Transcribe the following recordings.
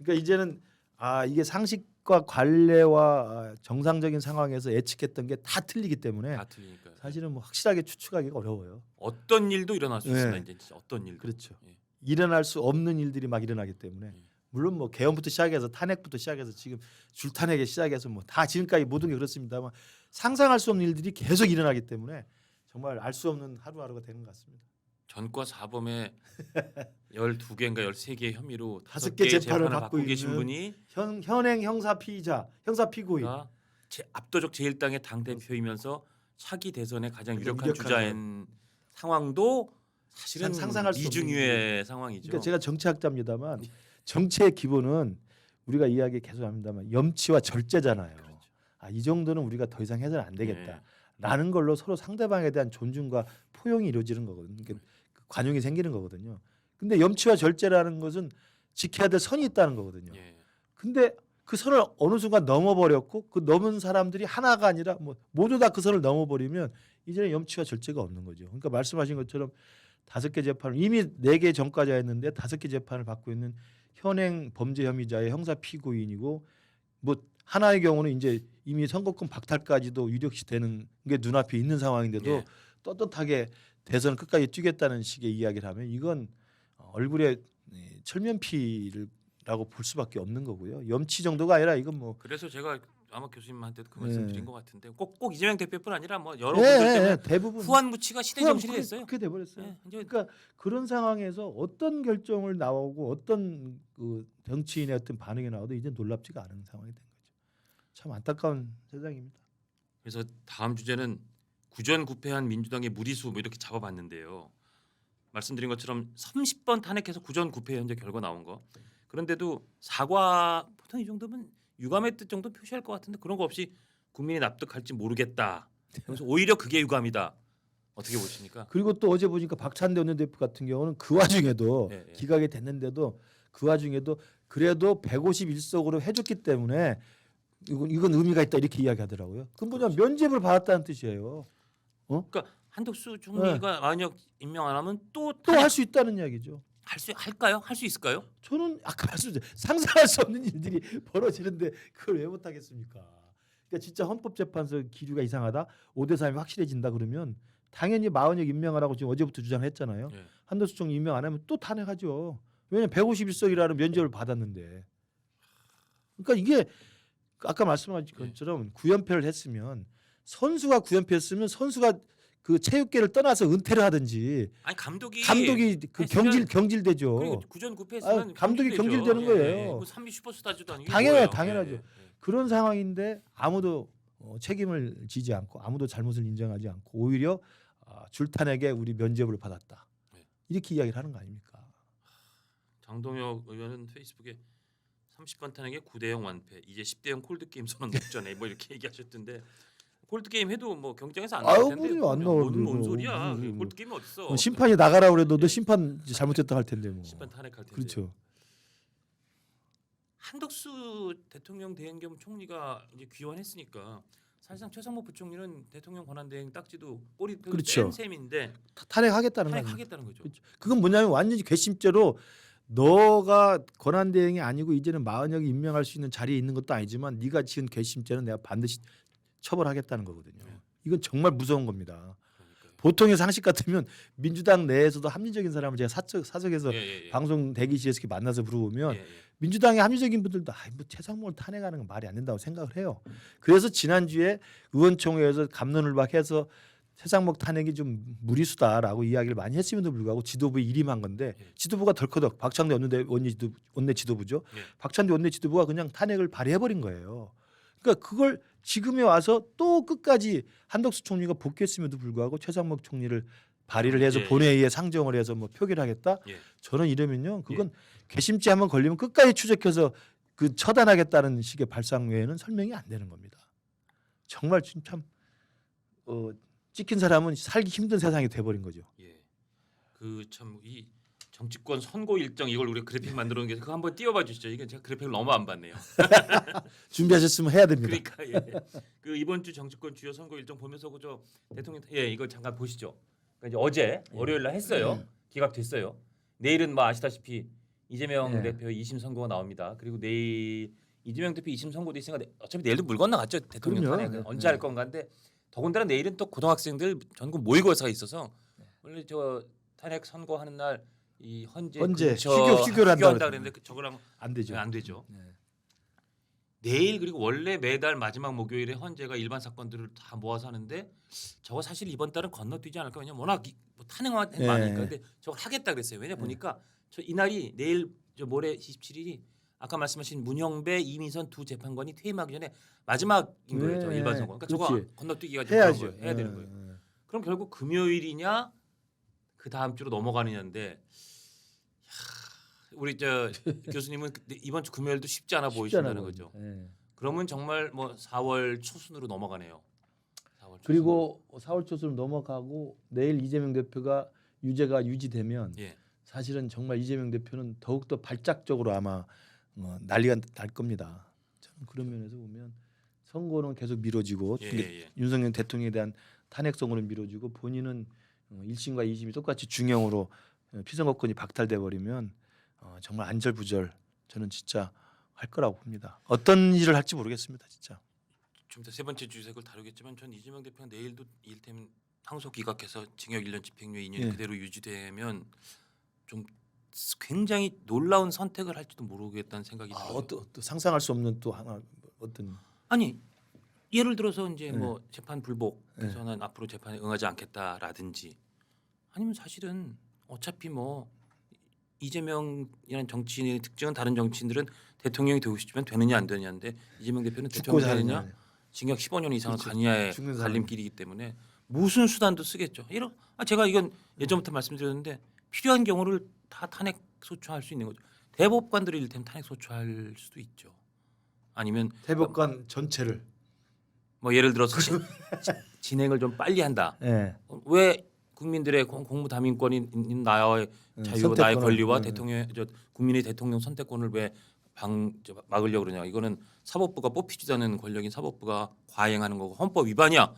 그러니까 이제는 이게 상식과 관례와 정상적인 상황에서 예측했던 게 다 틀리기 때문에 다 틀리니까. 사실은 뭐 확실하게 추측하기가 어려워요. 어떤 일도 일어날 수 있습니다. 네. 이제 진짜 어떤 일도. 그렇죠. 예. 일어날 수 없는 일들이 막 일어나기 때문에 물론 뭐 개헌부터 시작해서 탄핵부터 시작해서 지금 줄탄핵에 시작해서 뭐 다 지금까지 모든 게 그렇습니다만 상상할 수 없는 일들이 계속 일어나기 때문에 정말 알 수 없는 하루하루가 되는 것 같습니다. 전과 사범에 12개인가 13개의 혐의로 5개 5개의 재판을 받고 받고 계신 있는 분이 현행 형사 피의자, 형사 피고인. 압도적 제1당의 당 대표이면서 차기 대선의 가장 유력한 유력한 주자인 상황도 사실은 상상할 수 없는 이중유의 상황이죠. 그러니까 제가 정치학자입니다만 정치의 기본은 우리가 이야기 계속 합니다만 염치와 절제잖아요. 그렇죠. 이 정도는 우리가 더 이상 해서는 안 되겠다. 네. 라는 걸로 서로 상대방에 대한 존중과 포용이 이루어지는 거거든요. 그러니까 관용이 생기는 거거든요. 근데 염치와 절제라는 것은 지켜야 될 선이 있다는 거거든요. 예. 근데 그 선을 어느 순간 넘어버렸고 그 넘은 사람들이 하나가 아니라 뭐 모두 다 그 선을 넘어버리면 이제는 염치와 절제가 없는 거죠. 그러니까 말씀하신 것처럼 5개 재판을 이미 4개 전과자였는데 5개 재판을 받고 있는 현행 범죄 혐의자의 형사 피고인이고 뭐 하나의 경우는 이제 이미 선거권 박탈까지도 유력시 되는 게 눈앞에 있는 상황인데도 예. 떳떳하게 대선 끝까지 뛰겠다는 식의 이야기를 하면 이건 얼굴에 철면피라고 볼 수밖에 없는 거고요. 염치 정도가 아니라 이건 뭐 그래서 제가 아마 교수님한테도 그 말씀 예. 드린 것 같은데 꼭 이재명 대표뿐 아니라 뭐 여러 분들 때문에 대부분 후한무치가 시대 정신이 됐어요. 그렇게 돼버렸어요. 예, 이제 그러니까 그런 상황에서 어떤 결정을 나오고 어떤 그 정치인의 어떤 반응이 나와도 이제 놀랍지가 않은 상황이 된 거죠. 참 안타까운 세상입니다. 그래서 다음 주제는 구전구패한 민주당의 무리수 뭐 이렇게 잡아봤는데요. 말씀드린 것처럼 30번 탄핵해서 구전구패 현재 결과 나온 거. 그런데도 사과 보통 이 정도면 유감의 뜻 정도 표시할 것 같은데 그런 거 없이 국민이 납득할지 모르겠다. 그래서 오히려 그게 유감이다. 어떻게 보십니까? 그리고 또 어제 보니까 박찬대 원내대표 같은 경우는 그 와중에도 예, 예. 기각이 됐는데도 그 와중에도 그래도 151석으로 해줬기 때문에 이건 의미가 있다 이렇게 이야기하더라고요. 그건 뭐냐면 면죄부를 받았다는 뜻이에요. 그러니까 한덕수 총리가 만약 임명 안 하면 또 할 수 있다는 이야기죠. 할까요? 할 수 있을까요? 저는 아까 말씀드린 상상할 수 없는 일들이 벌어지는데 그걸 왜 못하겠습니까? 그러니까 진짜 헌법재판소 기류가 이상하다. 5대 3이 확실해진다 그러면 당연히 마흔역 임명하라고 지금 어제부터 주장했잖아요. 예. 한덕수 총리 임명 안 하면 또 탄핵하죠. 왜냐하면 151석이라는 면접을 받았는데. 그러니까 이게 아까 말씀하신 것처럼 구연패를 했으면 선수가 구연패했으면 선수가 그 체육계를 떠나서 은퇴를 하든지 아니 감독이 그 했으면 경질되죠. 그리고 구전구패했으면 감독이 경질되는 거예요. 3미 슈퍼스타즈도 아니고 당연하죠. 그런 상황인데 아무도 책임을 지지 않고 아무도 잘못을 인정하지 않고 오히려 줄탄에게 우리 면죄부를 받았다. 네. 이렇게 이야기를 하는 거 아닙니까? 장동혁 의원은 페이스북에 30번 탄핵에 9대0 완패. 이제 10대0 콜드 게임 선언 목전에 뭐 이렇게 얘기하셨던데 콜드 게임 해도 뭐 경쟁에서 안 나올 텐데 안 나오는데 뭔 소리야? 콜드 게임이 어딨어? 심판이 나가라 그래도 너 심판 잘못했다 할 텐데 뭐. 심판 탄핵할 텐데. 그렇죠. 한덕수 대통령 대행 겸 총리가 이제 귀환했으니까 사실상 최상목 부총리는 대통령 권한대행 딱지도 꼬리 뺀 그렇죠. 셈인데 탄핵하겠다는 거 아닙니까? 탄핵하겠다는 거죠. 그렇죠. 그건 뭐냐면 완전히 괘씸죄로 너가 권한대행이 아니고 이제는 마흔역이 임명할 수 있는 자리에 있는 것도 아니지만 네가 지은 괘씸죄는 내가 반드시 처벌하겠다는 거거든요. 이건 정말 무서운 겁니다. 그러니까요. 보통의 상식 같으면 민주당 내에서도 합리적인 사람을 제가 사석에서 방송 대기실에서 이렇게 만나서 물어보면 민주당의 합리적인 분들도 뭐 최상목을 탄핵하는 건 말이 안 된다고 생각을 해요. 그래서 지난주에 의원총회에서 갑론을박해서 최상목 탄핵이 좀 무리수다라고 이야기를 많이 했음에도 불구하고 지도부에 일임한 건데 지도부가 덜커덕 박찬대 원내 지도부죠. 박찬대 원내 지도부가 그냥 탄핵을 발의해버린 거예요. 그러니까 그걸 지금에 와서 또 끝까지 한덕수 총리가 복귀했음에도 불구하고 최상목 총리를 발의를 해서 본회의에 상정을 해서 뭐 표결하겠다. 저는 이러면요, 그건 괘씸죄 한번 걸리면 끝까지 추적해서 그 처단하겠다는 식의 발상 외에는 설명이 안 되는 겁니다. 정말 참 찍힌 사람은 살기 힘든 세상이 돼버린 거죠. 그 참 이 정치권 선거 일정 이걸 우리 그래픽 만들어 놓은 게 그거 한번 띄워봐 주시죠. 이게 제가 그래픽을 너무 안 봤네요. 준비하셨으면 해야 됩니다. 그러니까 그 이번 주 정치권 주요 선거 일정 보면서 그저 대통령 이거 잠깐 보시죠. 그러니까 이제 어제 월요일 날 했어요. 기각됐어요. 내일은 뭐 아시다시피 이재명 네. 대표 2심 선고가 나옵니다. 그리고 내일 이재명 대표 2심 선고도 있으니까 어차피 내일도 물 건너갔죠. 대통령 그럼요. 탄핵 네. 언제 할 건가인데 더군다나 내일은 또 고등학생들 전국 모의고사가 있어서 원래 저 탄핵 선고하는 날 이 헌재 휴교를 한다 한다 그랬는데 저거랑 안 되죠. 안 되죠. 네. 내일 그리고 원래 매달 마지막 목요일에 헌재가 일반 사건들을 다 모아서 하는데 저거 사실 이번 달은 건너뛰지 않을까. 왜냐면 워낙 뭐 탄핵만 네. 많으니까. 근데 저걸 하겠다 그랬어요. 왜냐 보니까 저 이날이 내일 저 모레 27일이 아까 말씀하신 문형배, 이민선 두 재판관이 퇴임하기 전에 마지막인 거예요. 저 네. 일반 선거. 그러니까 저거 그렇지. 건너뛰기가 좀 해야죠. 그런 거예요. 해야 되는 거예요. 네. 그럼 결국 금요일이냐 그 다음 주로 넘어가느냐인데 우리 저 교수님은 이번 주 금요일도 쉽지 않아 보이신다는 거죠. 네. 그러면 정말 뭐 4월 초순으로 넘어가네요. 4월 그리고 4월 초순으로 넘어가고 내일 이재명 대표가 유죄가 유지되면 예. 사실은 정말 이재명 대표는 더욱더 발작적으로 아마 난리가 날 겁니다. 저는 그런 면에서 보면 선거는 계속 미뤄지고 예, 이게 예. 윤석열 대통령에 대한 탄핵 선고는 미뤄지고 본인은 1심과 2심이 똑같이 중형으로 피선거권이 박탈돼 버리면 정말 안절부절 저는 진짜 할 거라고 봅니다. 어떤 일을 할지 모르겠습니다, 진짜. 좀 더 세 번째 주색을 다루겠지만 전 이재명 대표가 내일도 이를테면 항소 기각해서 징역 1년 집행유예 2년이 예. 그대로 유지되면 좀 굉장히 놀라운 선택을 할지도 모르겠다는 생각이 들어요. 또 상상할 수 없는 또 하나 어떤 아니 예를 들어서 이제 네. 뭐 재판 불복해서 는 앞으로 재판에 응하지 않겠다라든지 아니면 사실은 어차피 뭐 이재명이라는 정치인의 특징은 다른 정치인들은 대통령이 되고 싶으면 되느냐 안 되느냐인데 이재명 대표는 죽고 대통령 되느냐 사느냐. 징역 15년 이상을 그렇죠. 가느냐의 죽는 사람. 갈림길이기 때문에 무슨 수단도 쓰겠죠. 제가 이건 예전부터 말씀드렸는데 필요한 경우를 다 탄핵 소추할 수 있는 거죠. 대법관들이 이를테면 탄핵 소추할 수도 있죠. 아니면 대법관 전체를 뭐 예를 들어서 진행을 좀 빨리 한다. 예. 왜 국민들의 공무담임권이 있는 나의 자유, 선택권을, 나의 권리와 예. 대통령 국민의 대통령 선택권을 왜 막으려고 그러냐? 이거는 사법부가 뽑히지도 않은 권력인 사법부가 과잉하는 거고 헌법 위반이야.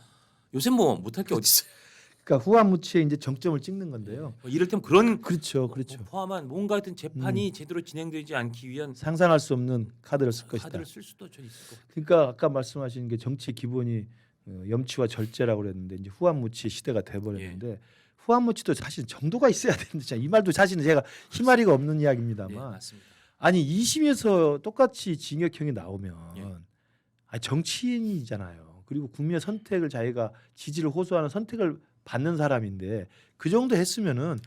요새 뭐 못할 게 어디 있어요? 그러니까 후한무치에 이제 정점을 찍는 건데요. 이를테면 그런 그렇죠, 그렇죠. 포함한 뭔가 하여튼 재판이 제대로 진행되지 않기 위한 상상할 수 없는 카드를 쓸 것이다. 카드를 쓸 수도 전 있을 것 같아요. 그러니까 아까 말씀하신 게 정치의 기본이 염치와 절제라고 그랬는데 이제 후한무치 시대가 돼버렸는데 예. 후한무치도 사실 정도가 있어야 되는데 이 말도 사실은 제가 희마리가 없는 예, 이야기입니다만 맞습니다. 아니 2심에서 똑같이 징역형이 나오면 예. 아니, 정치인이잖아요. 그리고 국민의 선택을 자기가 지지를 호소하는 선택을 받는 사람인데 그 정도 했으면은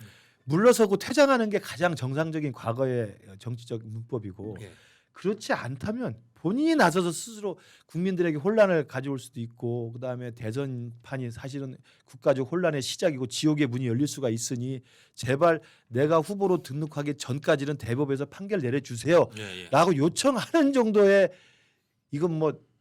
물러서고 퇴장하는 게 가장 정상적인 과거의 정치적 문법이고 예. 그렇지 않다면 본인이 나서서 스스로 국민들에게 혼란을 가져올 수도 있고 그다음에 대선판이 사실은 국가적 혼란의 시작이고 지옥의 문이 열릴 수가 있으니 제발 내가 후보로 등록하기 전까지는 대법에서 판결 내려주세요 예, 예. 라고 요청하는 정도의 이건 뭐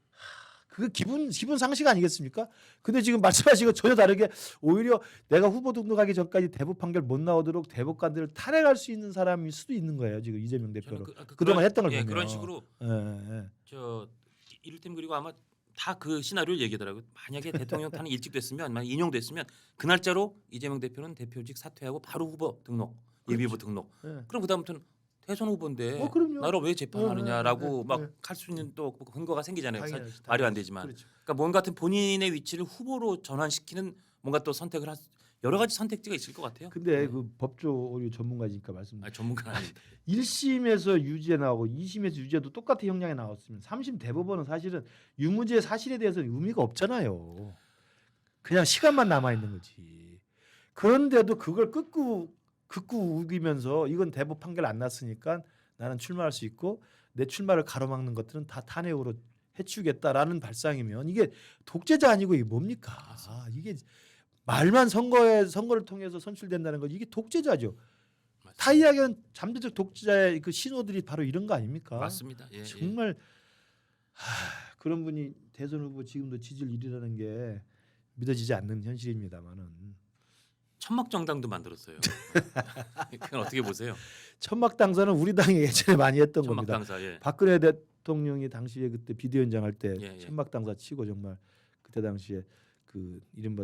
그 기분 상식 아니겠습니까? 근데 지금 말씀하신 거 전혀 다르게 오히려 내가 후보 등록하기 전까지 대법 판결 못 나오도록 대법관들을 탄핵할 수 있는 사람일 수도 있는 거예요. 지금 이재명 대표로. 그동안 했던 걸 보면. 그런 식으로 예, 예. 저 이를테면 그리고 아마 다 그 시나리오를 얘기하더라고요. 만약에 대통령 탄핵 일찍 됐으면 만약 인용됐으면 그 날짜로 이재명 대표는 대표직 사퇴하고 바로 후보 등록 예비 후보 등록. 예. 그럼 그다음부터는 대선 후보인데 그럼요. 나를 왜 재판하느냐라고 예, 예, 예. 막 할 수 있는 또 근거가 생기잖아요. 당연하지, 말이 안 당연하지. 되지만. 그렇죠. 그러니까 뭔가 같은 본인의 위치를 후보로 전환시키는 뭔가 또 선택을 여러 가지 선택지가 있을 것 같아요. 근데 그 법조 전문가니까 말씀. 전문가는 아닙니다. 1심에서 유죄 나오고 2심에서 유죄도 똑같은 형량이 나왔으면 3심 대법원은 사실은 유무죄 사실에 대해서는 의미가 없잖아요. 그냥 시간만 남아 있는 거지. 그런데도 그걸 극구 우기면서 이건 대법 판결 안 났으니까 나는 출마할 수 있고 내 출마를 가로막는 것들은 다 탄핵으로 해치우겠다라는 발상이면 이게 독재자 아니고 이게 뭡니까? 이게 말만 선거를 통해서 선출된다는 거 이게 독재자죠. 다 이야기하는 잠재적 독재자의 그 신호들이 바로 이런 거 아닙니까? 맞습니다. 예, 정말 그런 분이 대선 후보 지금도 지지율 1위라는 게 믿어지지 않는 현실입니다만은 천막 정당도 만들었어요. 그건 어떻게 보세요? 천막 당사는 우리 당이 예전에 많이 했던 천막 겁니다. 당사. 예. 박근혜 대통령이 당시에 그때 비대위원장 할 때 예, 예. 천막 당사 치고 정말 그때 당시에 그 이른바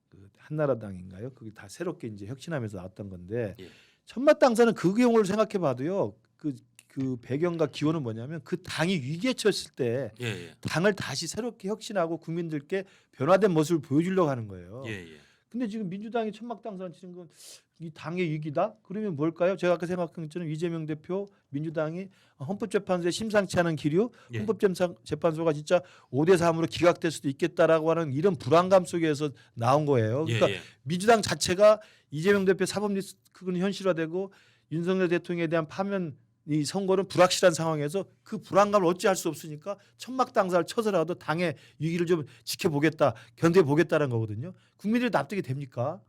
그 한나라당인가요? 그게 다 새롭게 이제 혁신하면서 나왔던 건데 예. 천막 당사는 그 경우를 생각해봐도요 그 배경과 기원은 뭐냐면 그 당이 위기에 처했을 때 예, 예. 당을 다시 새롭게 혁신하고 국민들께 변화된 모습을 보여주려고 하는 거예요. 예, 예. 근데 지금 민주당이 천막당선 치는 건 이 당의 위기다? 그러면 뭘까요? 제가 아까 생각한 것처럼 이재명 대표 민주당이 헌법재판소에 심상치 않은 기류, 예. 헌법재판소가 진짜 5대 3으로 기각될 수도 있겠다라고 하는 이런 불안감 속에서 나온 거예요. 그러니까 예, 예. 민주당 자체가 이재명 대표 사법 리스크는 현실화되고 윤석열 대통령에 대한 파면 이 선거는 불확실한 상황에서 그 불안감을 어찌할 수 없으니까 천막당사를 쳐서라도 당의 위기를 좀 지켜보겠다, 견뎌보겠다는 거거든요. 국민들이 납득이 됩니까?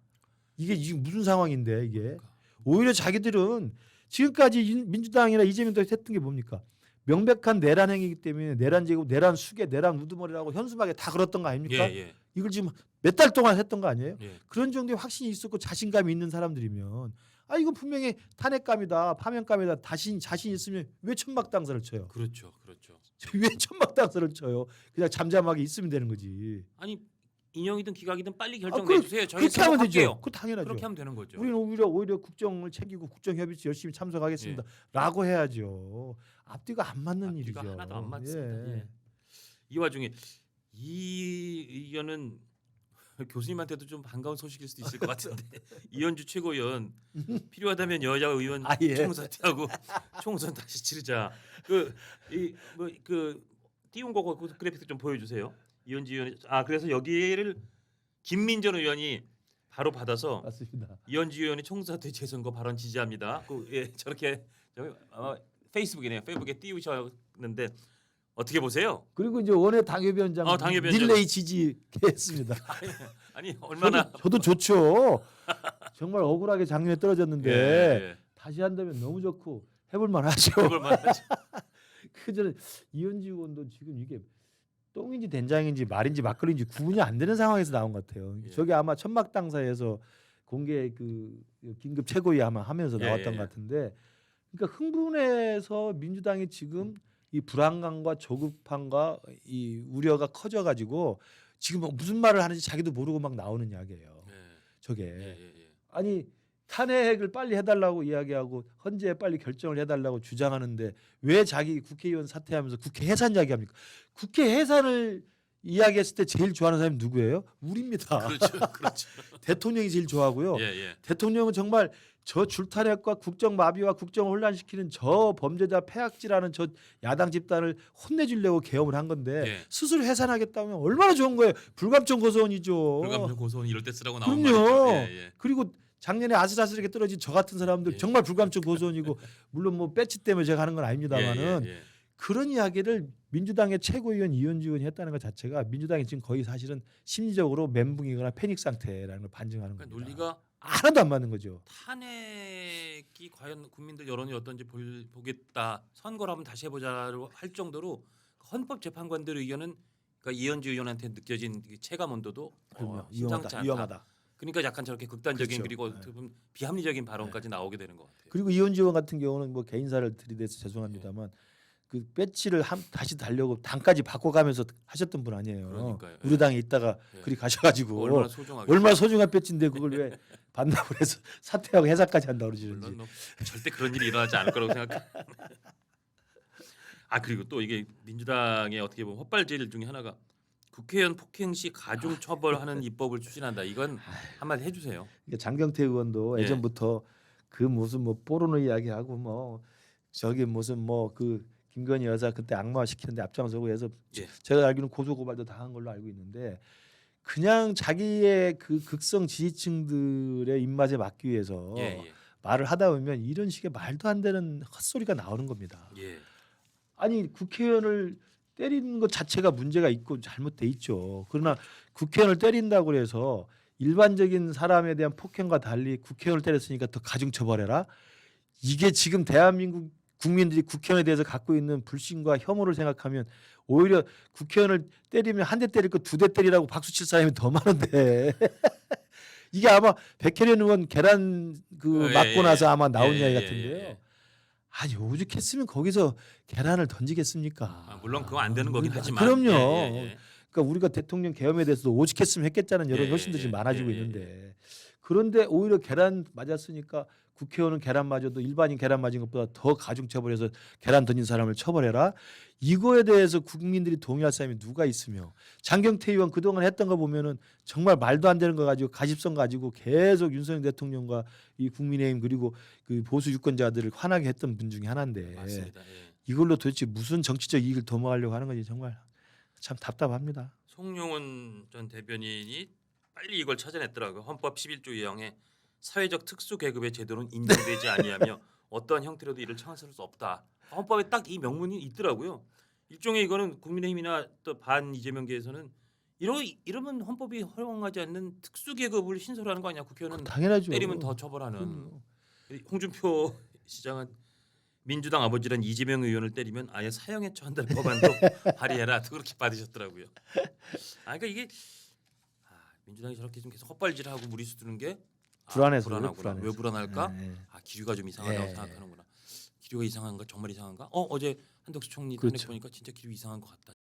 이게 지금 무슨 상황인데 이게 오히려 자기들은 지금까지 민주당이나 이재명 대표 했던 게 뭡니까? 명백한 내란 행위이기 때문에 내란 제국, 내란 수계, 내란 우두머리라고 현수막에 다 걸었던 거 아닙니까? 예, 예. 이걸 지금 몇 달 동안 했던 거 아니에요? 예. 그런 정도의 확신이 있었고 자신감이 있는 사람들이면 아 이건 분명히 탄핵감이다, 파면감이다, 자신 있으면 왜 천막당사를 쳐요? 그렇죠, 그렇죠. 왜 천막당사를 쳐요? 그냥 잠잠하게 있으면 되는 거지. 아니 인용이든 기각이든 빨리 아, 결정해 주세요. 저희 그렇게 하면 되죠. 생각할게요. 그 당연하죠. 그렇게 하면 되는 거죠. 우리는 오히려 국정을 챙기고 국정협의체 열심히 참석하겠습니다.라고 해야죠. 앞뒤가 안 맞는 앞뒤가 일이죠. 하나도 안 맞습니다. 예. 예. 이 와중에 이 의견은 교수님한테도 좀 반가운 소식일 수도 있을 것 같은데 이현주 최고위원 필요하다면 여야 의원 아, 예. 총사퇴하고 총선 다시 치르자. 그 띄운 거 그 그래픽 좀 보여주세요. 이현주 의원 그래서 여기를 김민전 의원이 바로 받아서 맞습니다. 이현주 의원이 총사퇴 재선거 발언 지지합니다. 저렇게 페이스북에 띄우셨는데 어떻게 보세요? 그리고 이제 원외 당협위원장 당협위원장. 릴레이 지지했습니다. 아니 얼마나 저도 좋죠. 정말 억울하게 작년에 떨어졌는데 예. 다시 한다면 너무 좋고 해볼만 하죠. 해볼만 하죠. 그 전에 이현지 의원도 지금 이게 똥인지 된장인지 말인지 막걸리인지 구분이 안 되는 상황에서 나온 것 같아요. 예. 저게 아마 천막당사에서 공개 그 긴급 최고위 아마 하면서 나왔던 예. 것 같은데, 그러니까 흥분해서 민주당이 지금 이 불안감과 조급함과 이 우려가 커져가지고 지금 무슨 말을 하는지 자기도 모르고 막 나오는 이야기예요. 예. 저게 예. 아니 탄핵을 빨리 해달라고 이야기하고 헌재에 빨리 결정을 해달라고 주장하는데 왜 자기 국회의원 사퇴하면서 국회 해산 이야기합니까? 국회 해산을 이야기했을 때 제일 좋아하는 사람이 누구예요? 우리입니다. 그렇죠. 대통령이 제일 좋아하고요. 예. 대통령은 정말 저 줄탄핵과 국정 마비와 국정을 혼란시키는 저 범죄자 폐악질하는 저 야당 집단을 혼내주려고 계엄을 한 건데 예. 스스로 해산하겠다면 얼마나 좋은 거예요. 불감증 고소원이죠. 불감증 고소원 이럴 때 쓰라고 나온 그럼요. 말이죠. 예. 그리고 작년에 아슬아슬하게 떨어진 저 같은 사람들 예. 정말 불감증 고소원이고 물론 뭐 배치 때문에 제가 하는 건 아닙니다만은 예. 그런 이야기를 민주당의 최고위원 이현주 의원이 했다는 것 자체가 민주당이 지금 거의 사실은 심리적으로 멘붕이거나 패닉 상태라는 걸 반증하는 그러니까 겁니다. 논리가 하나도 안 맞는 거죠. 탄핵이 과연 국민들 여론이 어떤지 보겠다. 선거를 한번 다시 해보자로 할 정도로 헌법재판관들 의견은 그러니까 이현주 의원한테 느껴진 체감 온도도 심상치 않다. 위험하다. 그러니까 약간 저렇게 극단적인 그렇죠. 그리고 어떻게 보면 비합리적인 발언까지 나오게 되는 것 같아요. 그리고 이현주 의원 같은 경우는 뭐 개인사를 들이대서 죄송합니다만 그 배치를 다시 달려고 당까지 바꿔가면서 하셨던 분 아니에요. 그러니까요. 우리 당에 있다가 예. 그리 가셔가지고 얼마나 소중하게 얼마나 소중한 배치인데 그걸 왜 반납을 해서 사퇴하고 해산까지 한다 그러시는지. 물론 뭐 절대 그런 일이 일어나지 않을 거라고 생각. 그리고 또 이게 민주당의 어떻게 보면 헛발질 중에 하나가 국회의원 폭행 시 가중 처벌하는 입법을 추진한다. 이건 한마디 해주세요. 그러니까 장경태 의원도 예. 예전부터 그 무슨 뭐 포르노 이야기하고 뭐 저기 무슨 뭐 그 김건희 여사 그때 악마 시키는데 앞장서고 해서 예. 제가 알기로는 고소 고발도 다 한 걸로 알고 있는데 그냥 자기의 그 극성 지지층들의 입맛에 맞기 위해서 예. 말을 하다 보면 이런 식의 말도 안 되는 헛소리가 나오는 겁니다. 예. 아니 국회의원을 때리는 것 자체가 문제가 있고 잘못돼 있죠. 그러나 국회의원을 때린다고 해서 일반적인 사람에 대한 폭행과 달리 국회의원을 때렸으니까 더 가중 처벌해라. 이게 지금 대한민국 국민들이 국회의원에 대해서 갖고 있는 불신과 혐오를 생각하면 오히려 국회의원을 때리면 한 대 때릴 거 두 대 때리라고 박수 칠 사람이 더 많은데 이게 아마 백혜련 의원 계란 맞고 나서 아마 나온 이야기 같은데요. 아니 오죽했으면 거기서 계란을 던지겠습니까? 물론 그거 안 되는 거긴 하지만. 그럼요. 예. 그러니까 우리가 대통령 계엄에 대해서도 오죽했으면 했겠다는 여론 훨씬 더 지금 많아지고 있는데 그런데 오히려 계란 맞았으니까 국회의원은 계란 맞아도 일반인 계란 맞은 것보다 더 가중 처벌해서 계란 던진 사람을 처벌해라. 이거에 대해서 국민들이 동의할 사람이 누가 있으며 장경태 의원 그동안 했던 거 보면은 정말 말도 안 되는 거 가지고 가십성 가지고 계속 윤석열 대통령과 이 국민의힘 그리고 그 보수 유권자들을 화나게 했던 분 중에 하나인데 맞습니다. 예. 이걸로 도대체 무슨 정치적 이익을 도모하려고 하는 건지 정말 참 답답합니다. 송영훈 전 대변인이 빨리 이걸 찾아냈더라고요. 헌법 11조 2항에 사회적 특수 계급의 제도는 인정되지 아니하며 어떠한 형태로도 이를 청할 수 없다. 헌법에 딱 이 명문이 있더라고요. 일종의 이거는 국민의힘이나 또 반 이재명계에서는 이러면 헌법이 허용하지 않는 특수 계급을 신설하는 거 아니야? 국회의원은 당연하죠. 때리면 더 처벌하는. 그럼요. 홍준표 시장은 민주당 아버지란 이재명 의원을 때리면 아예 사형에 처한다는 법안도 발의해라. 그렇게 받으셨더라고요. 그러니까 이게 민주당이 저렇게 좀 계속 헛발질하고 무리수 두는 게 불안해서 불안하구나. 불안해서. 왜 불안할까? 네. 기류가 좀 이상하다고 예. 생각하는구나. 기류가 이상한가? 정말 이상한가? 어제 한덕수 총리 그렇죠. 탄핵 보니까 진짜 기류 이상한 것 같다.